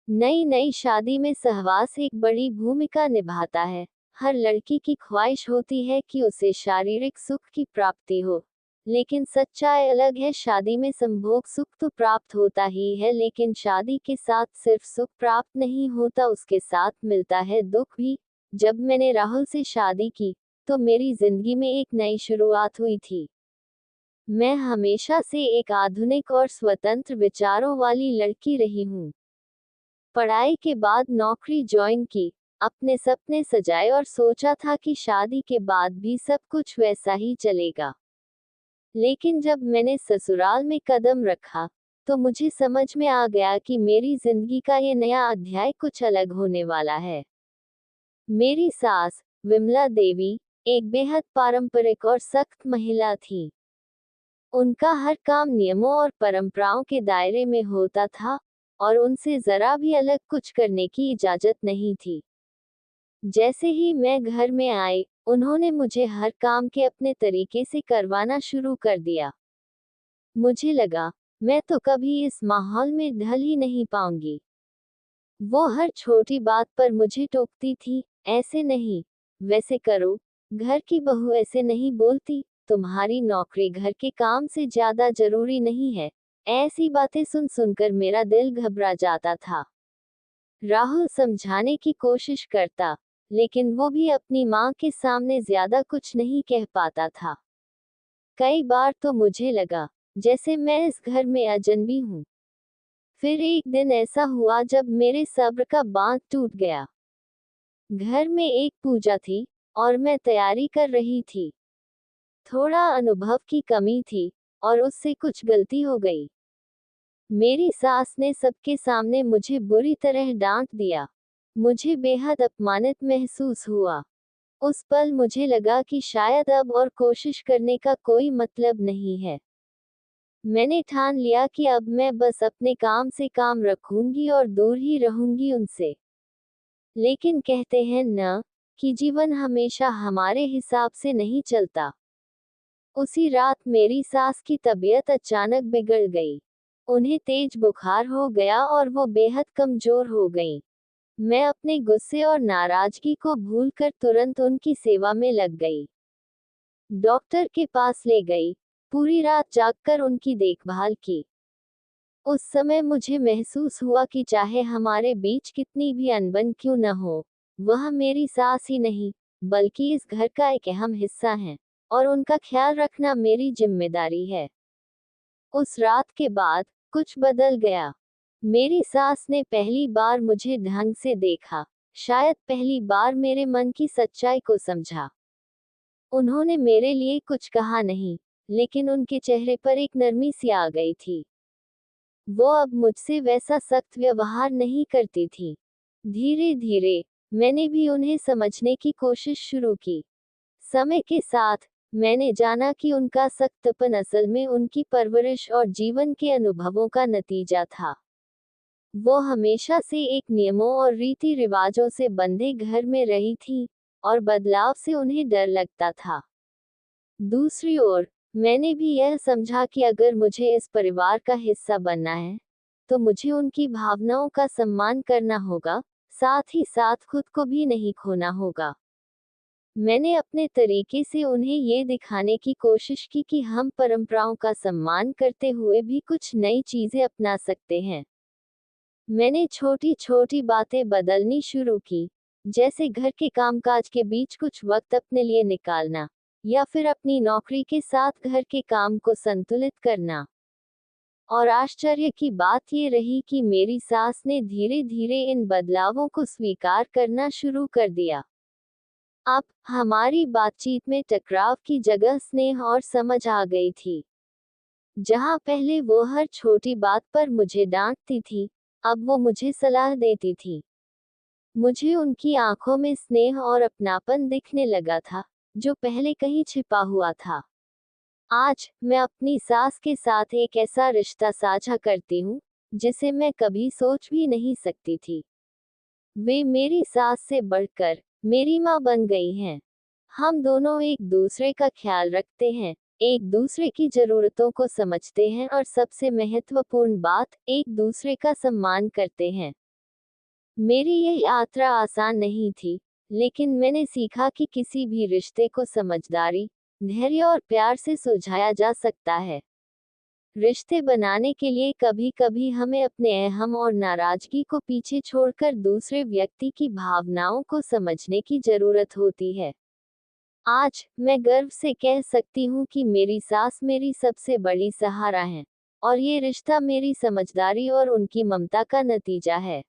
नई नई शादी में सहवास एक बड़ी भूमिका निभाता है। हर लड़की की ख्वाहिश होती है कि उसे शारीरिक सुख की प्राप्ति हो, लेकिन सच्चाई अलग है। शादी में संभोग सुख तो प्राप्त होता ही है, लेकिन शादी के साथ सिर्फ सुख प्राप्त नहीं होता, उसके साथ मिलता है दुख भी। जब मैंने राहुल से शादी की, तो मेरी जिंदगी में एक नई शुरुआत हुई थी। मैं हमेशा से एक आधुनिक और स्वतंत्र विचारों वाली लड़की रही हूँ। पढ़ाई के बाद नौकरी ज्वाइन की, अपने सपने सजाए और सोचा था कि शादी के बाद भी सब कुछ वैसा ही चलेगा। लेकिन जब मैंने ससुराल में कदम रखा, तो मुझे समझ में आ गया कि मेरी जिंदगी का ये नया अध्याय कुछ अलग होने वाला है। मेरी सास, विमला देवी, एक बेहद पारंपरिक और सख्त महिला थी। उनका हर काम नियमों और परंपराओं के दायरे में होता था, और उनसे जरा भी अलग कुछ करने की इजाजत नहीं थी। जैसे ही मैं घर में आई, उन्होंने मुझे हर काम के अपने तरीके से करवाना शुरू कर दिया। मुझे लगा, मैं तो कभी इस माहौल में ढल ही नहीं पाऊंगी। वो हर छोटी बात पर मुझे टोकती थी, ऐसे नहीं, वैसे करो, घर की बहू ऐसे नहीं बोलती, तुम्हारी नौकरी घर के काम से ज्यादा जरूरी नहीं है। ऐसी बातें सुन सुनकर मेरा दिल घबरा जाता था। राहुल समझाने की कोशिश करता, लेकिन वो भी अपनी माँ के सामने ज्यादा कुछ नहीं कह पाता था। कई बार तो मुझे लगा, जैसे मैं इस घर में अजनबी हूँ। फिर एक दिन ऐसा हुआ जब मेरे सब्र का बांध टूट गया। घर में एक पूजा थी, और मैं तैयारी कर रही थी। थोड़ा अनुभव की कमी थी, और उससे कुछ गलती हो गई। मेरी सास ने सबके सामने मुझे बुरी तरह डांट दिया। मुझे बेहद अपमानित महसूस हुआ। उस पल मुझे लगा कि शायद अब और कोशिश करने का कोई मतलब नहीं है। मैंने ठान लिया कि अब मैं बस अपने काम से काम रखूंगी और दूर ही रहूंगी उनसे। लेकिन कहते हैं न, कि जीवन हमेशा हमारे हिसाब से नहीं चलता। उसी रात मेरी सास की तबीयत अचानक बिगड़ गई। उन्हें तेज बुखार हो गया और वो बेहद कमजोर हो गईं। मैं अपने गुस्से और नाराजगी को भूलकर तुरंत उनकी सेवा में लग गई। डॉक्टर के पास ले गई, पूरी रात जागकर उनकी देखभाल की। उस समय मुझे महसूस हुआ कि चाहे हमारे बीच कितनी भी अनबन क्यों न हो, वह मेरी सास ही नहीं, बल्कि इस घर का एक अहम हिस्सा है, और उनका ख्याल रखना मेरी जिम्मेदारी है। उस रात के बाद कुछ बदल गया। मेरी सास ने पहली बार मुझे ढंग से देखा, शायद पहली बार मेरे मन की सच्चाई को समझा। उन्होंने मेरे लिए कुछ कहा नहीं, लेकिन उनके चेहरे पर एक नरमी सी आ गई थी। वो अब मुझसे वैसा सख्त व्यवहार नहीं करती थी। धीरे धीरे मैंने भी उन्हें समझने की कोशिश शुरू की। समय के साथ मैंने जाना कि उनका सख्तपन असल में उनकी परवरिश और जीवन के अनुभवों का नतीजा था। वो हमेशा से एक नियमों और रीति रिवाजों से बंधे घर में रही थी, और बदलाव से उन्हें डर लगता था। दूसरी ओर, मैंने भी यह समझा कि अगर मुझे इस परिवार का हिस्सा बनना है, तो मुझे उनकी भावनाओं का सम्मान करना होगा, साथ ही साथ खुद को भी नहीं खोना होगा। मैंने अपने तरीके से उन्हें ये दिखाने की कोशिश की कि हम परंपराओं का सम्मान करते हुए भी कुछ नई चीजें अपना सकते हैं। मैंने छोटी छोटी बातें बदलनी शुरू की, जैसे घर के कामकाज के बीच कुछ वक्त अपने लिए निकालना, या फिर अपनी नौकरी के साथ घर के काम को संतुलित करना। और आश्चर्य की बात ये रही कि मेरी सास ने धीरे धीरे इन बदलावों को स्वीकार करना शुरू कर दिया। अब हमारी बातचीत में टकराव की जगह स्नेह और समझ आ गई थी। जहां पहले वो हर छोटी बात पर मुझे डांटती थी, अब वो मुझे सलाह देती थी। मुझे उनकी आंखों में स्नेह और अपनापन दिखने लगा था, जो पहले कहीं छिपा हुआ था। आज मैं अपनी सास के साथ एक ऐसा रिश्ता साझा करती हूँ, जिसे मैं कभी सोच भी नहीं सकती थी। वे मेरी सास से बढ़कर मेरी माँ बन गई हैं। हम दोनों एक दूसरे का ख्याल रखते हैं, एक दूसरे की जरूरतों को समझते हैं, और सबसे महत्वपूर्ण बात, एक दूसरे का सम्मान करते हैं। मेरी यह यात्रा आसान नहीं थी, लेकिन मैंने सीखा कि किसी भी रिश्ते को समझदारी, धैर्य और प्यार से सुलझाया जा सकता है। रिश्ते बनाने के लिए कभी कभी हमें अपने अहम और नाराजगी को पीछे छोड़कर दूसरे व्यक्ति की भावनाओं को समझने की जरूरत होती है। आज मैं गर्व से कह सकती हूँ कि मेरी सास मेरी सबसे बड़ी सहारा है, और ये रिश्ता मेरी समझदारी और उनकी ममता का नतीजा है।